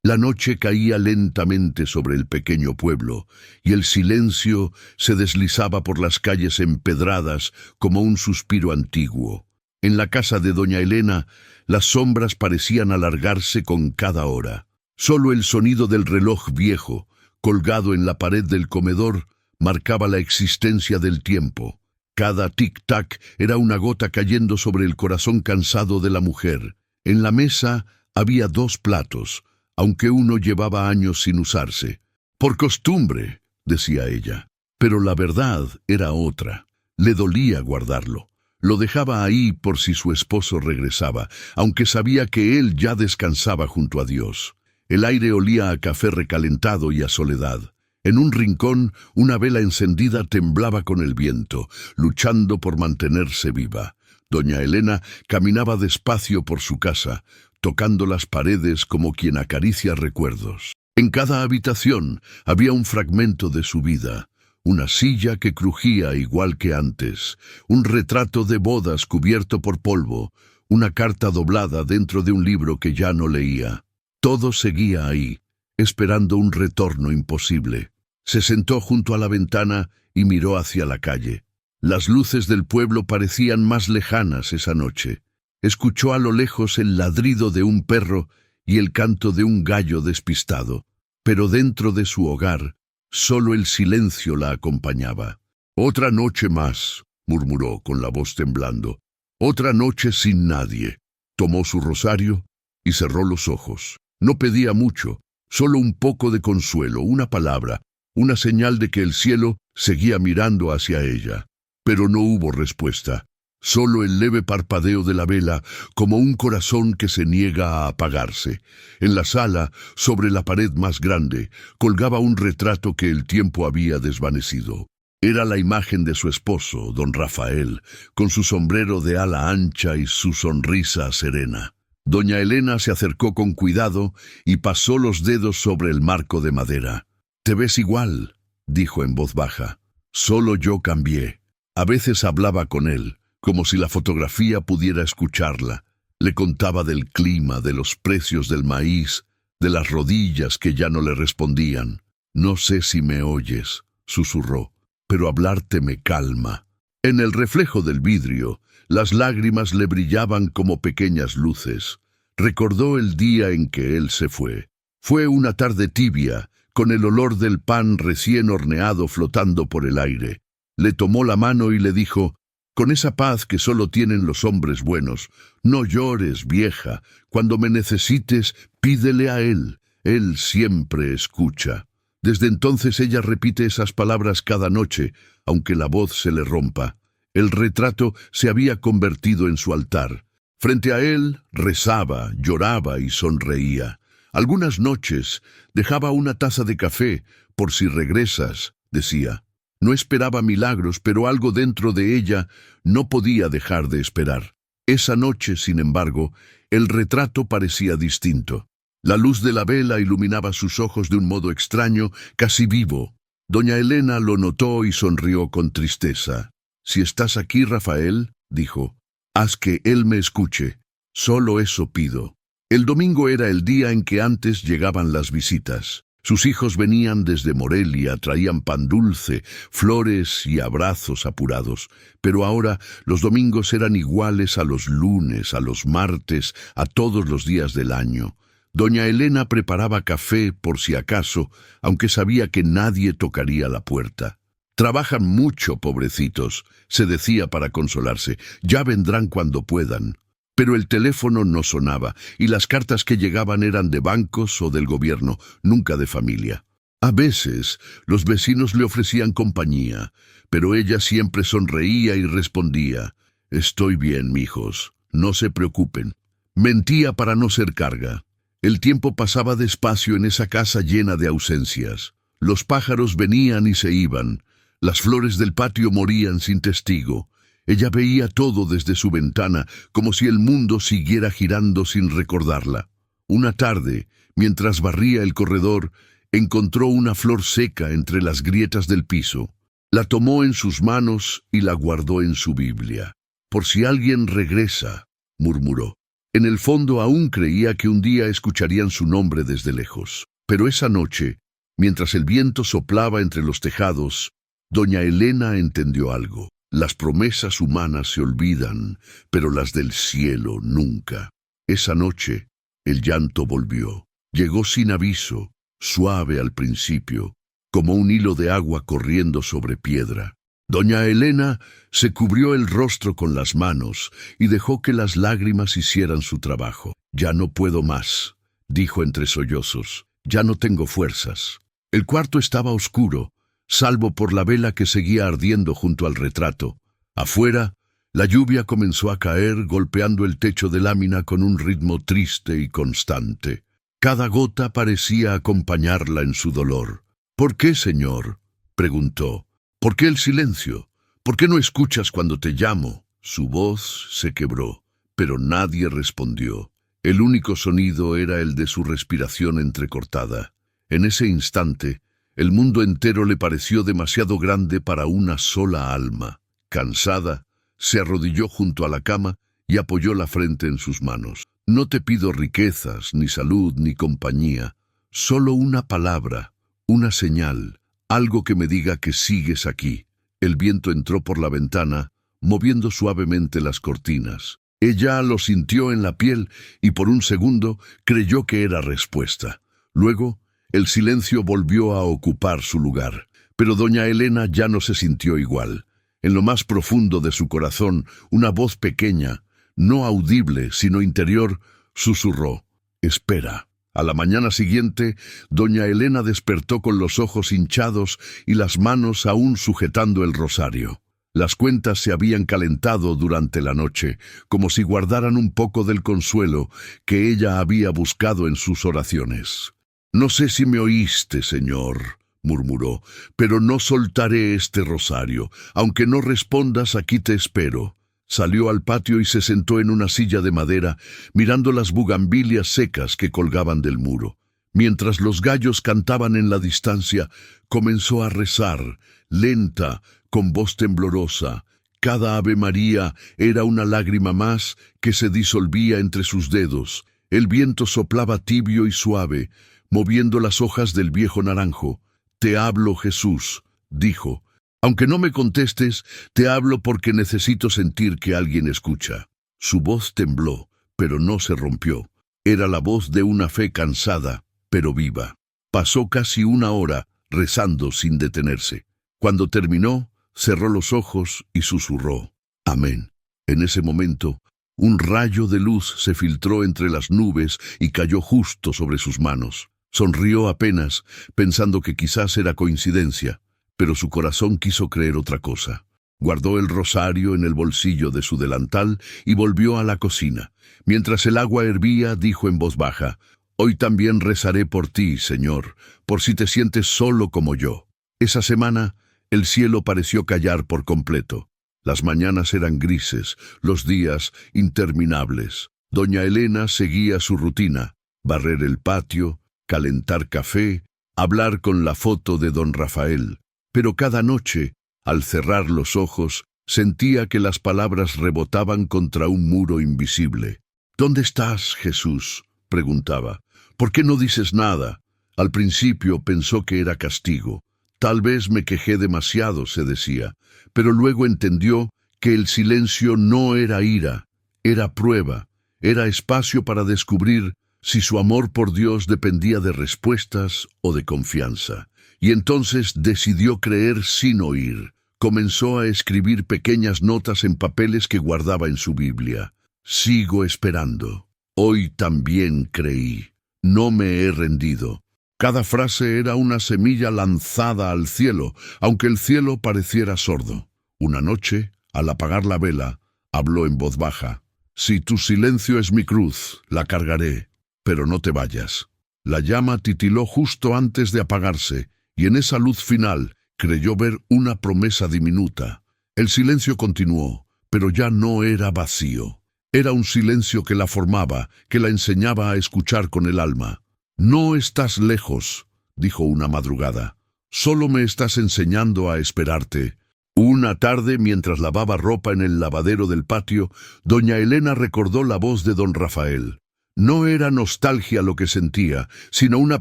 La noche caía lentamente sobre el pequeño pueblo, y el silencio se deslizaba por las calles empedradas como un suspiro antiguo. En la casa de doña Elena, las sombras parecían alargarse con cada hora. Solo el sonido del reloj viejo, colgado en la pared del comedor, marcaba la existencia del tiempo. Cada tic-tac era una gota cayendo sobre el corazón cansado de la mujer. En la mesa había 2 platos, aunque uno llevaba años sin usarse. «Por costumbre», decía ella. Pero la verdad era otra. Le dolía guardarlo. Lo dejaba ahí por si su esposo regresaba, aunque sabía que él ya descansaba junto a Dios. El aire olía a café recalentado y a soledad. En un rincón, una vela encendida temblaba con el viento, luchando por mantenerse viva. Doña Elena caminaba despacio por su casa, tocando las paredes como quien acaricia recuerdos. En cada habitación había un fragmento de su vida, una silla que crujía igual que antes, un retrato de bodas cubierto por polvo, una carta doblada dentro de un libro que ya no leía. Todo seguía ahí, esperando un retorno imposible. Se sentó junto a la ventana y miró hacia la calle. Las luces del pueblo parecían más lejanas esa noche. Escuchó a lo lejos el ladrido de un perro y el canto de un gallo despistado, pero dentro de su hogar solo el silencio la acompañaba. «Otra noche más», murmuró con la voz temblando. «Otra noche sin nadie». Tomó su rosario y cerró los ojos. No pedía mucho, solo un poco de consuelo, una palabra, una señal de que el cielo seguía mirando hacia ella. Pero no hubo respuesta, solo el leve parpadeo de la vela, como un corazón que se niega a apagarse. En la sala, sobre la pared más grande, colgaba un retrato que el tiempo había desvanecido. Era la imagen de su esposo, don Rafael, con su sombrero de ala ancha y su sonrisa serena. Doña Elena se acercó con cuidado y pasó los dedos sobre el marco de madera. «Te ves igual», dijo en voz baja. «Solo yo cambié». A veces hablaba con él, como si la fotografía pudiera escucharla. Le contaba del clima, de los precios del maíz, de las rodillas que ya no le respondían. «No sé si me oyes», susurró, «pero hablarte me calma». En el reflejo del vidrio, las lágrimas le brillaban como pequeñas luces. Recordó el día en que él se fue. Fue una tarde tibia, con el olor del pan recién horneado flotando por el aire. Le tomó la mano y le dijo: «Con esa paz que solo tienen los hombres buenos, no llores, vieja. Cuando me necesites, pídele a él. Él siempre escucha». Desde entonces ella repite esas palabras cada noche, aunque la voz se le rompa. El retrato se había convertido en su altar. Frente a él rezaba, lloraba y sonreía. Algunas noches dejaba una taza de café, «por si regresas», decía. No esperaba milagros, pero algo dentro de ella no podía dejar de esperar. Esa noche, sin embargo, el retrato parecía distinto. La luz de la vela iluminaba sus ojos de un modo extraño, casi vivo. Doña Elena lo notó y sonrió con tristeza. «Si estás aquí, Rafael», dijo, «haz que él me escuche. Solo eso pido». El domingo era el día en que antes llegaban las visitas. Sus hijos venían desde Morelia, traían pan dulce, flores y abrazos apurados. Pero ahora los domingos eran iguales a los lunes, a los martes, a todos los días del año. Doña Elena preparaba café por si acaso, aunque sabía que nadie tocaría la puerta. «Trabajan mucho, pobrecitos», se decía para consolarse. «Ya vendrán cuando puedan». Pero el teléfono no sonaba, y las cartas que llegaban eran de bancos o del gobierno, nunca de familia. A veces los vecinos le ofrecían compañía, pero ella siempre sonreía y respondía: «Estoy bien, mijos, no se preocupen». Mentía para no ser carga. El tiempo pasaba despacio en esa casa llena de ausencias. Los pájaros venían y se iban. Las flores del patio morían sin testigo. Ella veía todo desde su ventana, como si el mundo siguiera girando sin recordarla. Una tarde, mientras barría el corredor, encontró una flor seca entre las grietas del piso. La tomó en sus manos y la guardó en su Biblia. «Por si alguien regresa», murmuró. En el fondo aún creía que un día escucharían su nombre desde lejos. Pero esa noche, mientras el viento soplaba entre los tejados, doña Elena entendió algo. Las promesas humanas se olvidan, pero las del cielo nunca. Esa noche, el llanto volvió. Llegó sin aviso, suave al principio, como un hilo de agua corriendo sobre piedra. Doña Elena se cubrió el rostro con las manos y dejó que las lágrimas hicieran su trabajo. «Ya no puedo más», dijo entre sollozos. «Ya no tengo fuerzas». El cuarto estaba oscuro, salvo por la vela que seguía ardiendo junto al retrato. Afuera, la lluvia comenzó a caer, golpeando el techo de lámina con un ritmo triste y constante. Cada gota parecía acompañarla en su dolor. «¿Por qué, señor?», preguntó. «¿Por qué el silencio? ¿Por qué no escuchas cuando te llamo?». Su voz se quebró, pero nadie respondió. El único sonido era el de su respiración entrecortada. En ese instante, el mundo entero le pareció demasiado grande para una sola alma. Cansada, se arrodilló junto a la cama y apoyó la frente en sus manos. «No te pido riquezas, ni salud, ni compañía. Solo una palabra, una señal, algo que me diga que sigues aquí». El viento entró por la ventana, moviendo suavemente las cortinas. Ella lo sintió en la piel y por un segundo creyó que era respuesta. Luego, el silencio volvió a ocupar su lugar. Pero doña Elena ya no se sintió igual. En lo más profundo de su corazón, una voz pequeña, no audible, sino interior, susurró: «Espera». A la mañana siguiente, doña Elena despertó con los ojos hinchados y las manos aún sujetando el rosario. Las cuentas se habían calentado durante la noche, como si guardaran un poco del consuelo que ella había buscado en sus oraciones. «No sé si me oíste, señor», murmuró, «pero no soltaré este rosario. Aunque no respondas, aquí te espero». Salió al patio y se sentó en una silla de madera, mirando las bugambilias secas que colgaban del muro. Mientras los gallos cantaban en la distancia, comenzó a rezar, lenta, con voz temblorosa. Cada Ave María era una lágrima más que se disolvía entre sus dedos. El viento soplaba tibio y suave, moviendo las hojas del viejo naranjo. «Te hablo, Jesús», dijo. «Aunque no me contestes, te hablo porque necesito sentir que alguien escucha». Su voz tembló, pero no se rompió. Era la voz de una fe cansada, pero viva. Pasó casi una hora rezando sin detenerse. Cuando terminó, cerró los ojos y susurró: «Amén». En ese momento, un rayo de luz se filtró entre las nubes y cayó justo sobre sus manos. Sonrió apenas, pensando que quizás era coincidencia. Pero su corazón quiso creer otra cosa. Guardó el rosario en el bolsillo de su delantal y volvió a la cocina. Mientras el agua hervía, dijo en voz baja: «Hoy también rezaré por ti, Señor, por si te sientes solo como yo». Esa semana, el cielo pareció callar por completo. Las mañanas eran grises, los días interminables. Doña Elena seguía su rutina: barrer el patio, calentar café, hablar con la foto de don Rafael. Pero cada noche, al cerrar los ojos, sentía que las palabras rebotaban contra un muro invisible. «¿Dónde estás, Jesús?», preguntaba. «¿Por qué no dices nada?». Al principio pensó que era castigo. «Tal vez me quejé demasiado», se decía, pero luego entendió que el silencio no era ira, era prueba, era espacio para descubrir si su amor por Dios dependía de respuestas o de confianza. Y entonces decidió creer sin oír. Comenzó a escribir pequeñas notas en papeles que guardaba en su Biblia. «Sigo esperando. Hoy también creí. No me he rendido». Cada frase era una semilla lanzada al cielo, aunque el cielo pareciera sordo. Una noche, al apagar la vela, habló en voz baja: «Si tu silencio es mi cruz, la cargaré, pero no te vayas». La llama titiló justo antes de apagarse, y en esa luz final creyó ver una promesa diminuta. El silencio continuó, pero ya no era vacío. Era un silencio que la formaba, que la enseñaba a escuchar con el alma. «No estás lejos», dijo una madrugada. «Solo me estás enseñando a esperarte». Una tarde, mientras lavaba ropa en el lavadero del patio, doña Elena recordó la voz de don Rafael. No era nostalgia lo que sentía, sino una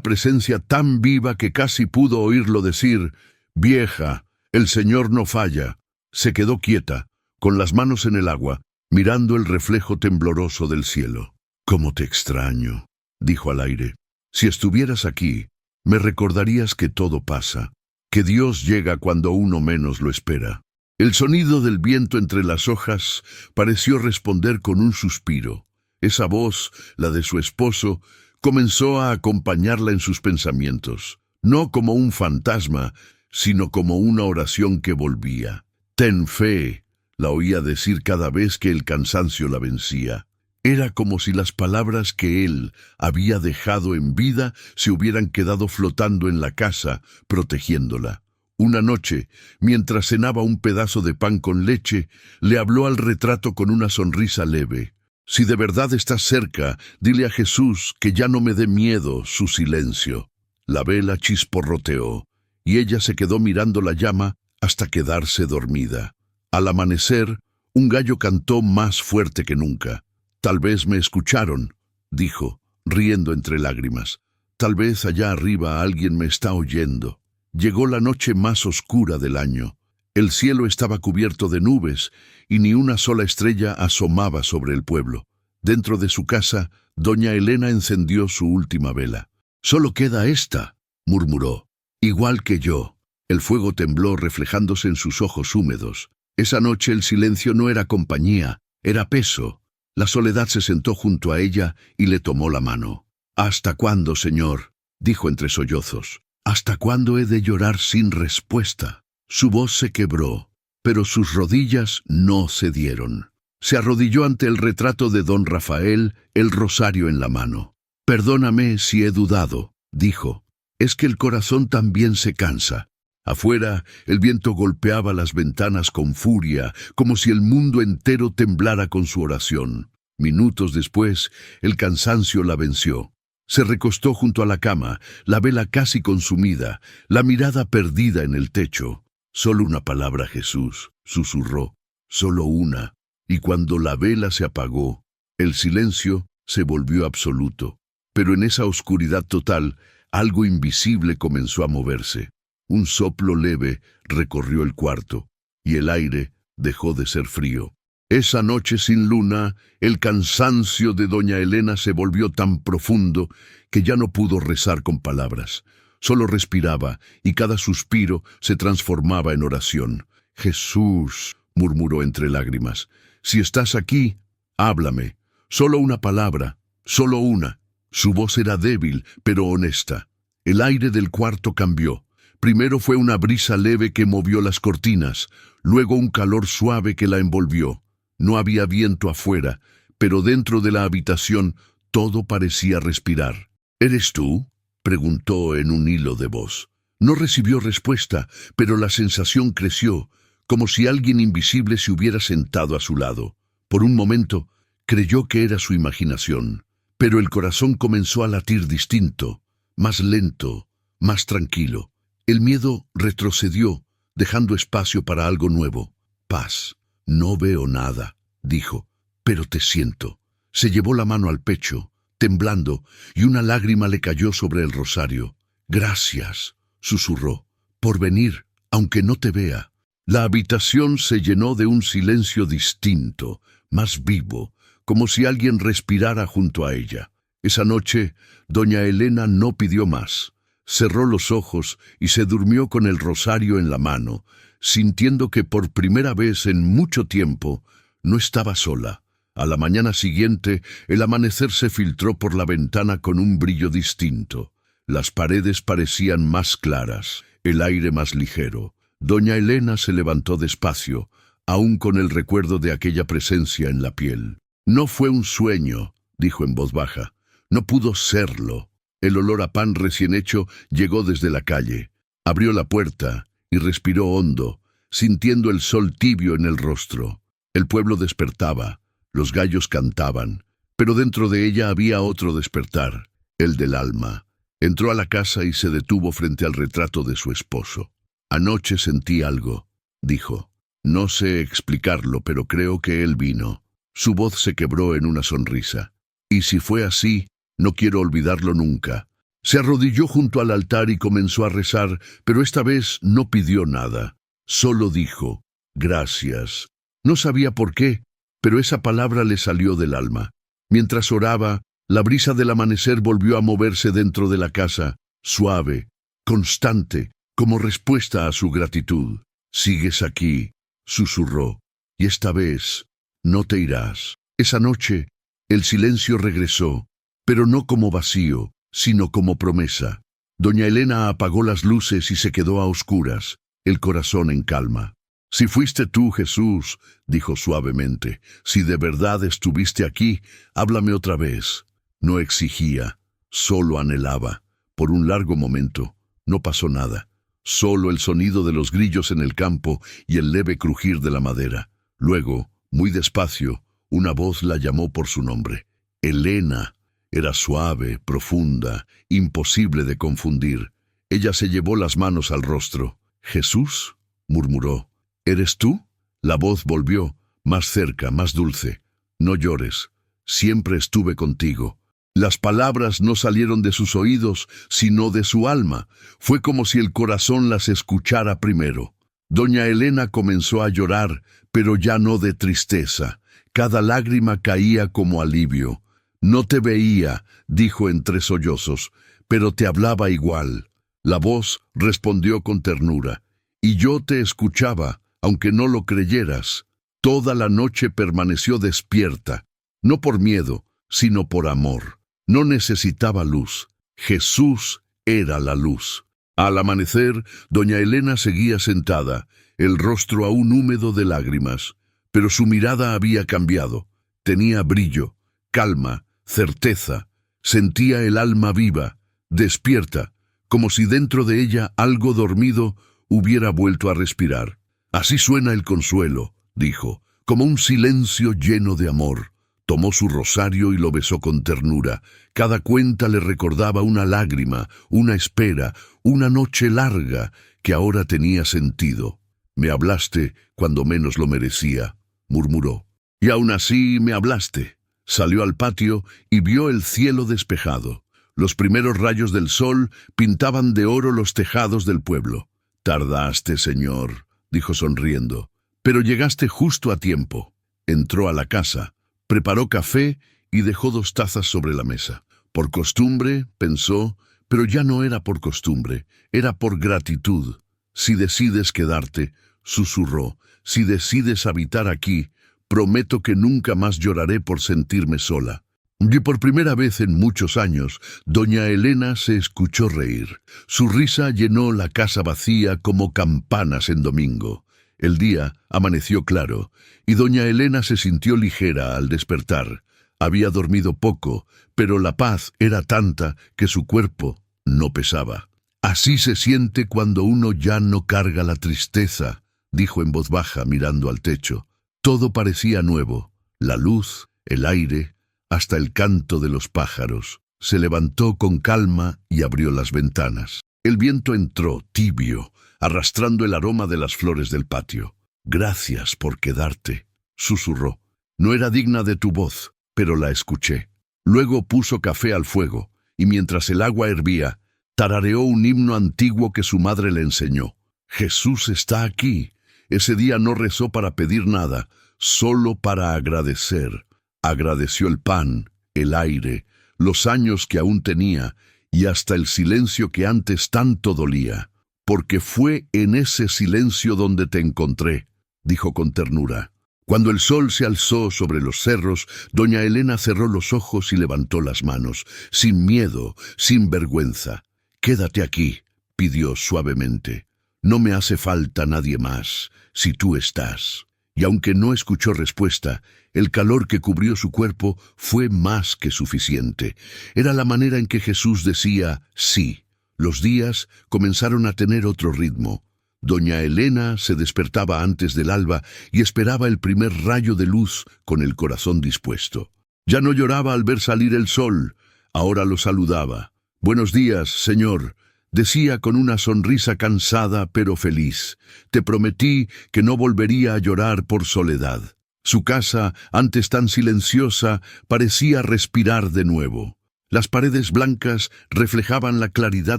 presencia tan viva que casi pudo oírlo decir: «Vieja, el Señor no falla». Se quedó quieta, con las manos en el agua, mirando el reflejo tembloroso del cielo. «¿Cómo te extraño?», dijo al aire. «Si estuvieras aquí, me recordarías que todo pasa, que Dios llega cuando uno menos lo espera». El sonido del viento entre las hojas pareció responder con un suspiro. Esa voz, la de su esposo, comenzó a acompañarla en sus pensamientos, no como un fantasma, sino como una oración que volvía. «Ten fe», la oía decir cada vez que el cansancio la vencía. Era como si las palabras que él había dejado en vida se hubieran quedado flotando en la casa, protegiéndola. Una noche, mientras cenaba un pedazo de pan con leche, le habló al retrato con una sonrisa leve. «Si de verdad estás cerca, dile a Jesús que ya no me dé miedo su silencio». La vela chisporroteó, y ella se quedó mirando la llama hasta quedarse dormida. Al amanecer, un gallo cantó más fuerte que nunca. «Tal vez me escucharon», dijo, riendo entre lágrimas. «Tal vez allá arriba alguien me está oyendo». Llegó la noche más oscura del año. El cielo estaba cubierto de nubes y ni una sola estrella asomaba sobre el pueblo. Dentro de su casa, doña Elena encendió su última vela. «Solo queda esta», murmuró. «Igual que yo». El fuego tembló reflejándose en sus ojos húmedos. Esa noche el silencio no era compañía, era peso. La soledad se sentó junto a ella y le tomó la mano. «¿Hasta cuándo, señor?», dijo entre sollozos. «¿Hasta cuándo he de llorar sin respuesta?». Su voz se quebró, pero sus rodillas no cedieron. Se arrodilló ante el retrato de don Rafael, el rosario en la mano. «Perdóname si he dudado», dijo. «Es que el corazón también se cansa». Afuera, el viento golpeaba las ventanas con furia, como si el mundo entero temblara con su oración. Minutos después, el cansancio la venció. Se recostó junto a la cama, la vela casi consumida, la mirada perdida en el techo. «Solo una palabra, Jesús», susurró. «Solo una». Y cuando la vela se apagó, el silencio se volvió absoluto. Pero en esa oscuridad total, algo invisible comenzó a moverse. Un soplo leve recorrió el cuarto, y el aire dejó de ser frío. Esa noche sin luna, el cansancio de doña Elena se volvió tan profundo que ya no pudo rezar con palabras. Solo respiraba, y cada suspiro se transformaba en oración. «Jesús», murmuró entre lágrimas, «si estás aquí, háblame. Solo una palabra, solo una». Su voz era débil, pero honesta. El aire del cuarto cambió. Primero fue una brisa leve que movió las cortinas, luego un calor suave que la envolvió. No había viento afuera, pero dentro de la habitación todo parecía respirar. «¿Eres tú?», preguntó en un hilo de voz. No recibió respuesta, pero la sensación creció, como si alguien invisible se hubiera sentado a su lado. Por un momento, creyó que era su imaginación, pero el corazón comenzó a latir distinto, más lento, más tranquilo. El miedo retrocedió, dejando espacio para algo nuevo. «Paz. No veo nada», dijo, «pero te siento». Se llevó la mano al pecho, temblando, y una lágrima le cayó sobre el rosario. «Gracias», susurró, «por venir, aunque no te vea». La habitación se llenó de un silencio distinto, más vivo, como si alguien respirara junto a ella. Esa noche, doña Elena no pidió más. Cerró los ojos y se durmió con el rosario en la mano, sintiendo que por primera vez en mucho tiempo no estaba sola. A la mañana siguiente, el amanecer se filtró por la ventana con un brillo distinto. Las paredes parecían más claras, el aire más ligero. Doña Elena se levantó despacio, aún con el recuerdo de aquella presencia en la piel. «No fue un sueño», dijo en voz baja. «No pudo serlo». El olor a pan recién hecho llegó desde la calle. Abrió la puerta y respiró hondo, sintiendo el sol tibio en el rostro. El pueblo despertaba, los gallos cantaban, pero dentro de ella había otro despertar, el del alma. Entró a la casa y se detuvo frente al retrato de su esposo. «Anoche sentí algo», dijo. No sé explicarlo, pero creo que él vino. Su voz se quebró en una sonrisa. Y si fue así, no quiero olvidarlo nunca. Se arrodilló junto al altar y comenzó a rezar, pero esta vez no pidió nada. Solo dijo, gracias. No sabía por qué, pero esa palabra le salió del alma. Mientras oraba, la brisa del amanecer volvió a moverse dentro de la casa, suave, constante, como respuesta a su gratitud. Sigues aquí, susurró, y esta vez no te irás. Esa noche, el silencio regresó, pero no como vacío, sino como promesa. Doña Elena apagó las luces y se quedó a oscuras, el corazón en calma. Si fuiste tú, Jesús, dijo suavemente, si de verdad estuviste aquí, háblame otra vez. No exigía, solo anhelaba. Por un largo momento, no pasó nada. Solo el sonido de los grillos en el campo y el leve crujir de la madera. Luego, muy despacio, una voz la llamó por su nombre. Elena. Era suave, profunda, imposible de confundir. Ella se llevó las manos al rostro. «¿Jesús?», murmuró. «¿Eres tú?». La voz volvió, más cerca, más dulce. «No llores. Siempre estuve contigo». Las palabras no salieron de sus oídos, sino de su alma. Fue como si el corazón las escuchara primero. Doña Elena comenzó a llorar, pero ya no de tristeza. Cada lágrima caía como alivio. «No te veía», dijo entre sollozos, «pero te hablaba igual». La voz respondió con ternura. «Y yo te escuchaba, aunque no lo creyeras». Toda la noche permaneció despierta, no por miedo, sino por amor. No necesitaba luz. Jesús era la luz. Al amanecer, doña Elena seguía sentada, el rostro aún húmedo de lágrimas, pero su mirada había cambiado. Tenía brillo, calma, certeza. Sentía el alma viva, despierta, como si dentro de ella algo dormido hubiera vuelto a respirar. «Así suena el consuelo», dijo, «como un silencio lleno de amor». Tomó su rosario y lo besó con ternura. Cada cuenta le recordaba una lágrima, una espera, una noche larga que ahora tenía sentido. «Me hablaste cuando menos lo merecía», murmuró. «Y aún así me hablaste». Salió al patio y vio el cielo despejado. Los primeros rayos del sol pintaban de oro los tejados del pueblo. «Tardaste, Señor», dijo sonriendo, «pero llegaste justo a tiempo». Entró a la casa. Preparó café y dejó 2 tazas sobre la mesa. Por costumbre, pensó, pero ya no era por costumbre, era por gratitud. «Si decides quedarte», susurró, «si decides habitar aquí, prometo que nunca más lloraré por sentirme sola». Y por primera vez en muchos años, doña Elena se escuchó reír. Su risa llenó la casa vacía como campanas en domingo. El día amaneció claro, y doña Elena se sintió ligera al despertar. Había dormido poco, pero la paz era tanta que su cuerpo no pesaba. «Así se siente cuando uno ya no carga la tristeza», dijo en voz baja mirando al techo. Todo parecía nuevo, la luz, el aire, hasta el canto de los pájaros. Se levantó con calma y abrió las ventanas. El viento entró, tibio, arrastrando el aroma de las flores del patio. «Gracias por quedarte», susurró. «No era digna de tu voz, pero la escuché». Luego puso café al fuego, y mientras el agua hervía, tarareó un himno antiguo que su madre le enseñó. «Jesús está aquí». Ese día no rezó para pedir nada, solo para agradecer. Agradeció el pan, el aire, los años que aún tenía, y hasta el silencio que antes tanto dolía. «Porque fue en ese silencio donde te encontré», dijo con ternura. Cuando el sol se alzó sobre los cerros, doña Elena cerró los ojos y levantó las manos, sin miedo, sin vergüenza. «Quédate aquí», pidió suavemente. «No me hace falta nadie más, si tú estás». Y aunque no escuchó respuesta, el calor que cubrió su cuerpo fue más que suficiente. Era la manera en que Jesús decía sí. Los días comenzaron a tener otro ritmo. Doña Elena se despertaba antes del alba y esperaba el primer rayo de luz con el corazón dispuesto. Ya no lloraba al ver salir el sol, ahora lo saludaba. «Buenos días, señor», Decía con una sonrisa cansada pero feliz: «Te prometí que no volvería a llorar por soledad». Su casa, antes tan silenciosa, parecía respirar de nuevo. Las paredes blancas reflejaban la claridad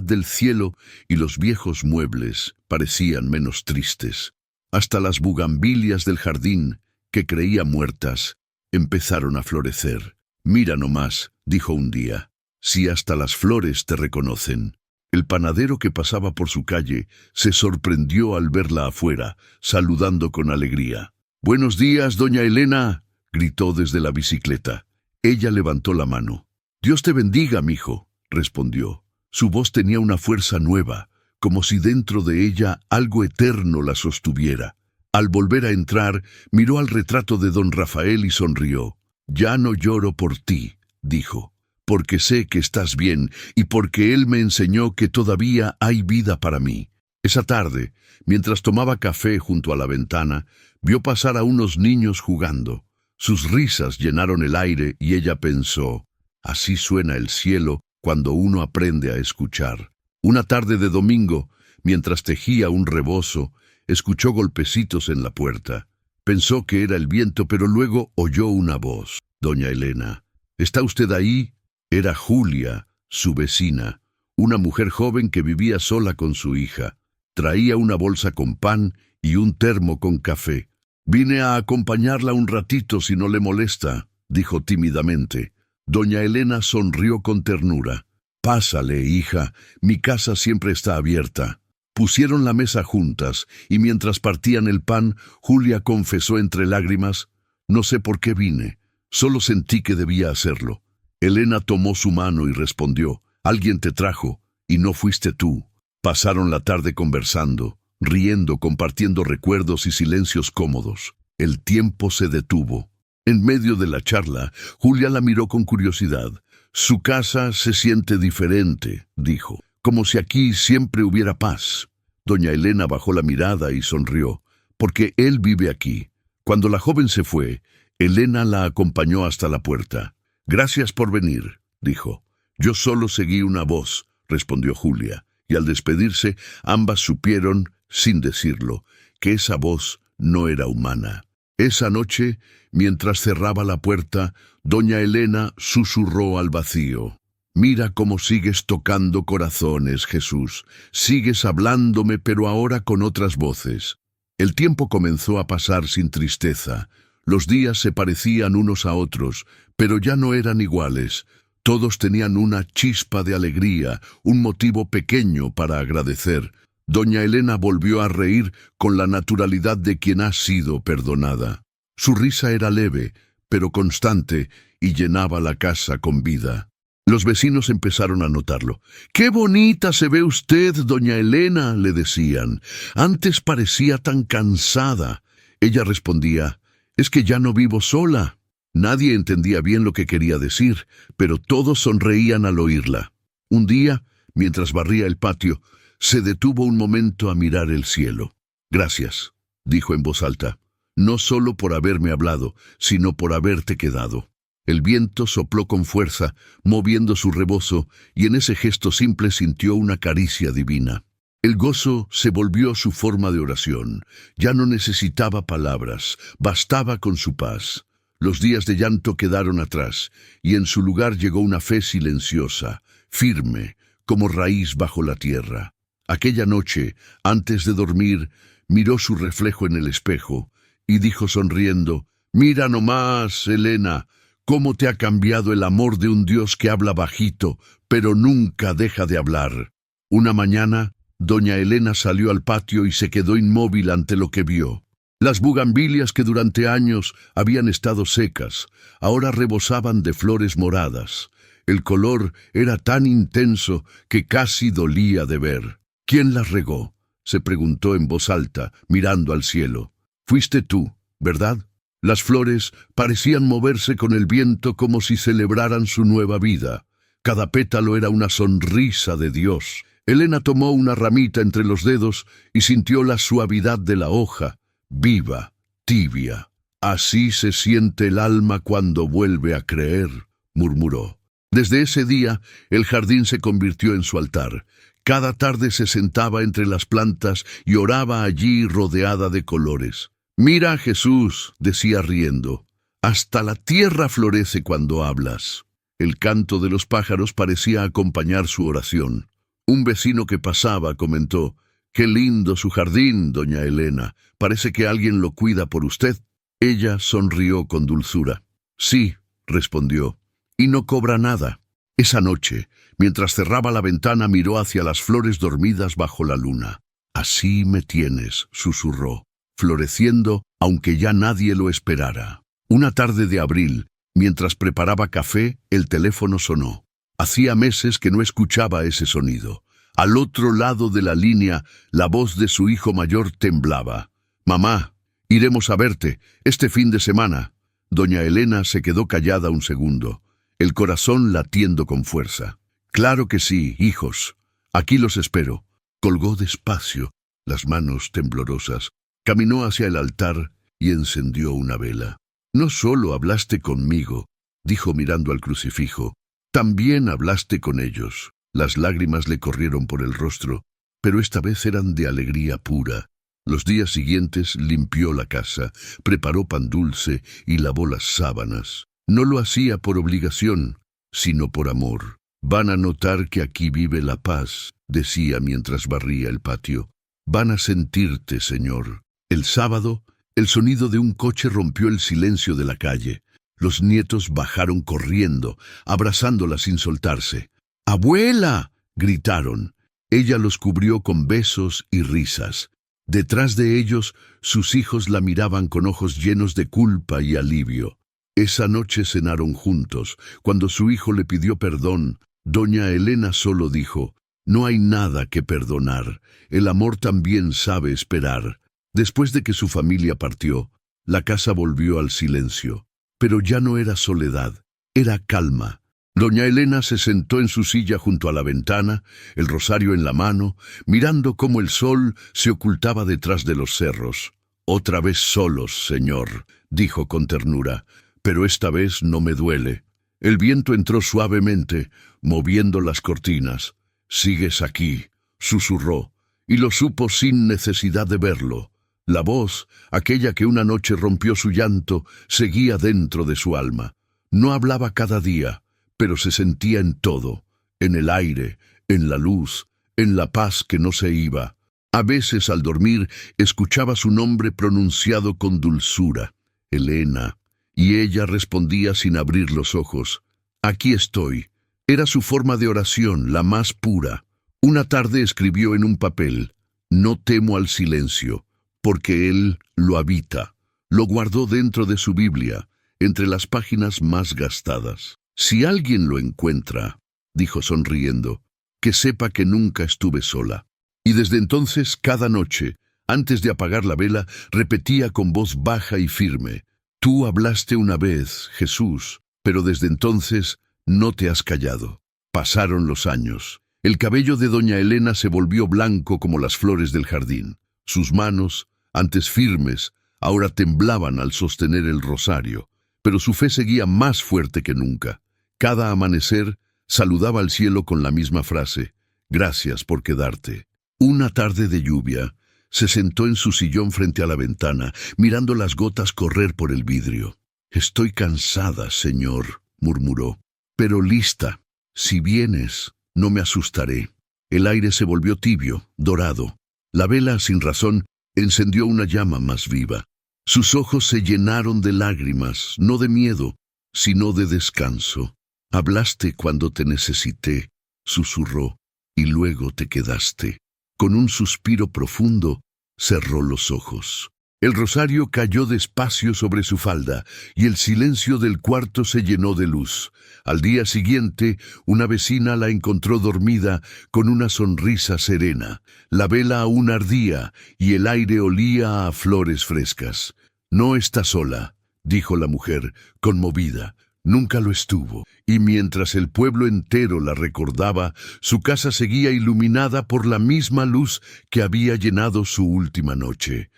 del cielo y los viejos muebles parecían menos tristes. Hasta las bugambilias del jardín, que creía muertas, empezaron a florecer. «Mira nomás», dijo un día, «si hasta las flores te reconocen». El panadero que pasaba por su calle se sorprendió al verla afuera, saludando con alegría. «Buenos días, doña Elena», gritó desde la bicicleta. Ella levantó la mano. «Dios te bendiga, mijo», respondió. Su voz tenía una fuerza nueva, como si dentro de ella algo eterno la sostuviera. Al volver a entrar, miró al retrato de don Rafael y sonrió. «Ya no lloro por ti», dijo, «porque sé que estás bien y porque él me enseñó que todavía hay vida para mí». Esa tarde, mientras tomaba café junto a la ventana, vio pasar a unos niños jugando. Sus risas llenaron el aire y ella pensó: así suena el cielo cuando uno aprende a escuchar. Una tarde de domingo, mientras tejía un rebozo, escuchó golpecitos en la puerta. Pensó que era el viento, pero luego oyó una voz. «Doña Elena, ¿está usted ahí?». Era Julia, su vecina, una mujer joven que vivía sola con su hija. Traía una bolsa con pan y un termo con café. «Vine a acompañarla un ratito si no le molesta», dijo tímidamente. Doña Elena sonrió con ternura. «Pásale, hija, mi casa siempre está abierta». Pusieron la mesa juntas, y mientras partían el pan, Julia confesó entre lágrimas: «No sé por qué vine, solo sentí que debía hacerlo». Elena tomó su mano y respondió: «Alguien te trajo, y no fuiste tú». Pasaron la tarde conversando, riendo, compartiendo recuerdos y silencios cómodos. El tiempo se detuvo. En medio de la charla, Julia la miró con curiosidad. «Su casa se siente diferente», dijo, «como si aquí siempre hubiera paz». Doña Elena bajó la mirada y sonrió. «Porque él vive aquí». Cuando la joven se fue, Elena la acompañó hasta la puerta. «Gracias por venir», dijo. «Yo solo seguí una voz», respondió Julia, y al despedirse, ambas supieron, sin decirlo, que esa voz no era humana. Esa noche, mientras cerraba la puerta, doña Elena susurró al vacío: «Mira cómo sigues tocando corazones, Jesús. Sigues hablándome, pero ahora con otras voces». El tiempo comenzó a pasar sin tristeza. Los días se parecían unos a otros, pero ya no eran iguales. Todos tenían una chispa de alegría, un motivo pequeño para agradecer. Doña Elena volvió a reír con la naturalidad de quien ha sido perdonada. Su risa era leve, pero constante, y llenaba la casa con vida. Los vecinos empezaron a notarlo. «¡Qué bonita se ve usted, doña Elena!», le decían. «Antes parecía tan cansada». Ella respondía: «Es que ya no vivo sola». Nadie entendía bien lo que quería decir, pero todos sonreían al oírla. Un día, mientras barría el patio, se detuvo un momento a mirar el cielo. «Gracias», dijo en voz alta, «no solo por haberme hablado, sino por haberte quedado». El viento sopló con fuerza, moviendo su rebozo, y en ese gesto simple sintió una caricia divina. El gozo se volvió su forma de oración. Ya no necesitaba palabras, bastaba con su paz. Los días de llanto quedaron atrás, y en su lugar llegó una fe silenciosa, firme, como raíz bajo la tierra. Aquella noche, antes de dormir, miró su reflejo en el espejo, y dijo sonriendo: «Mira nomás, Elena, cómo te ha cambiado el amor de un Dios que habla bajito, pero nunca deja de hablar». Una mañana, doña Elena salió al patio y se quedó inmóvil ante lo que vio. Las bugambilias que durante años habían estado secas, ahora rebosaban de flores moradas. El color era tan intenso que casi dolía de ver. «¿Quién las regó?», se preguntó en voz alta, mirando al cielo. «Fuiste tú, ¿verdad?». Las flores parecían moverse con el viento como si celebraran su nueva vida. Cada pétalo era una sonrisa de Dios. Elena tomó una ramita entre los dedos y sintió la suavidad de la hoja, viva, tibia. «Así se siente el alma cuando vuelve a creer», murmuró. Desde ese día, el jardín se convirtió en su altar. Cada tarde se sentaba entre las plantas y oraba allí rodeada de colores. «Mira, Jesús», decía riendo, «hasta la tierra florece cuando hablas». El canto de los pájaros parecía acompañar su oración. Un vecino que pasaba comentó: «Qué lindo su jardín, doña Elena. Parece que alguien lo cuida por usted». Ella sonrió con dulzura. «Sí», respondió, «y no cobra nada». Esa noche, mientras cerraba la ventana, miró hacia las flores dormidas bajo la luna. «Así me tienes», susurró, floreciendo aunque ya nadie lo esperara. Una tarde de abril, mientras preparaba café, el teléfono sonó. Hacía meses que no escuchaba ese sonido. Al otro lado de la línea, la voz de su hijo mayor temblaba. «Mamá, iremos a verte este fin de semana». Doña Elena se quedó callada un segundo, el corazón latiendo con fuerza. «Claro que sí, hijos. Aquí los espero». Colgó despacio, las manos temblorosas, caminó hacia el altar y encendió una vela. «No solo hablaste conmigo», dijo mirando al crucifijo, «también hablaste con ellos». Las lágrimas le corrieron por el rostro, pero esta vez eran de alegría pura. Los días siguientes limpió la casa, preparó pan dulce y lavó las sábanas. No lo hacía por obligación, sino por amor. «Van a notar que aquí vive la paz», decía mientras barría el patio. «Van a sentirte, Señor». El sábado, el sonido de un coche rompió el silencio de la calle. Los nietos bajaron corriendo, abrazándola sin soltarse. «¡Abuela!», gritaron. Ella los cubrió con besos y risas. Detrás de ellos, sus hijos la miraban con ojos llenos de culpa y alivio. Esa noche cenaron juntos. Cuando su hijo le pidió perdón, doña Elena solo dijo: «No hay nada que perdonar. El amor también sabe esperar». Después de que su familia partió, la casa volvió al silencio. Pero ya no era soledad, era calma. Doña Elena se sentó en su silla junto a la ventana, el rosario en la mano, mirando cómo el sol se ocultaba detrás de los cerros. «Otra vez solos, Señor», dijo con ternura, «pero esta vez no me duele». El viento entró suavemente, moviendo las cortinas. «Sigues aquí», susurró, y lo supo sin necesidad de verlo. La voz, aquella que una noche rompió su llanto, seguía dentro de su alma. No hablaba cada día, pero se sentía en todo, en el aire, en la luz, en la paz que no se iba. A veces, al dormir, escuchaba su nombre pronunciado con dulzura: «Elena», y ella respondía sin abrir los ojos: «Aquí estoy». Era su forma de oración, la más pura. Una tarde escribió en un papel: «No temo al silencio, porque él lo habita». Lo guardó dentro de su Biblia, entre las páginas más gastadas. «Si alguien lo encuentra», dijo sonriendo, «que sepa que nunca estuve sola». Y desde entonces, cada noche, antes de apagar la vela, repetía con voz baja y firme: «Tú hablaste una vez, Jesús, pero desde entonces no te has callado». Pasaron los años. El cabello de doña Elena se volvió blanco como las flores del jardín. Sus manos, antes firmes, ahora temblaban al sostener el rosario, pero su fe seguía más fuerte que nunca. Cada amanecer saludaba al cielo con la misma frase: «Gracias por quedarte». Una tarde de lluvia, se sentó en su sillón frente a la ventana, mirando las gotas correr por el vidrio. «Estoy cansada, Señor», murmuró, «pero lista. Si vienes, no me asustaré». El aire se volvió tibio, dorado. La vela, sin razón, encendió una llama más viva. Sus ojos se llenaron de lágrimas, no de miedo, sino de descanso. «Hablaste cuando te necesité», susurró, «y luego te quedaste». Con un suspiro profundo, cerró los ojos. El rosario cayó despacio sobre su falda, y el silencio del cuarto se llenó de luz. Al día siguiente, una vecina la encontró dormida, con una sonrisa serena. La vela aún ardía, y el aire olía a flores frescas. «No está sola», dijo la mujer, conmovida. Nunca lo estuvo, y mientras el pueblo entero la recordaba, su casa seguía iluminada por la misma luz que había llenado su última noche.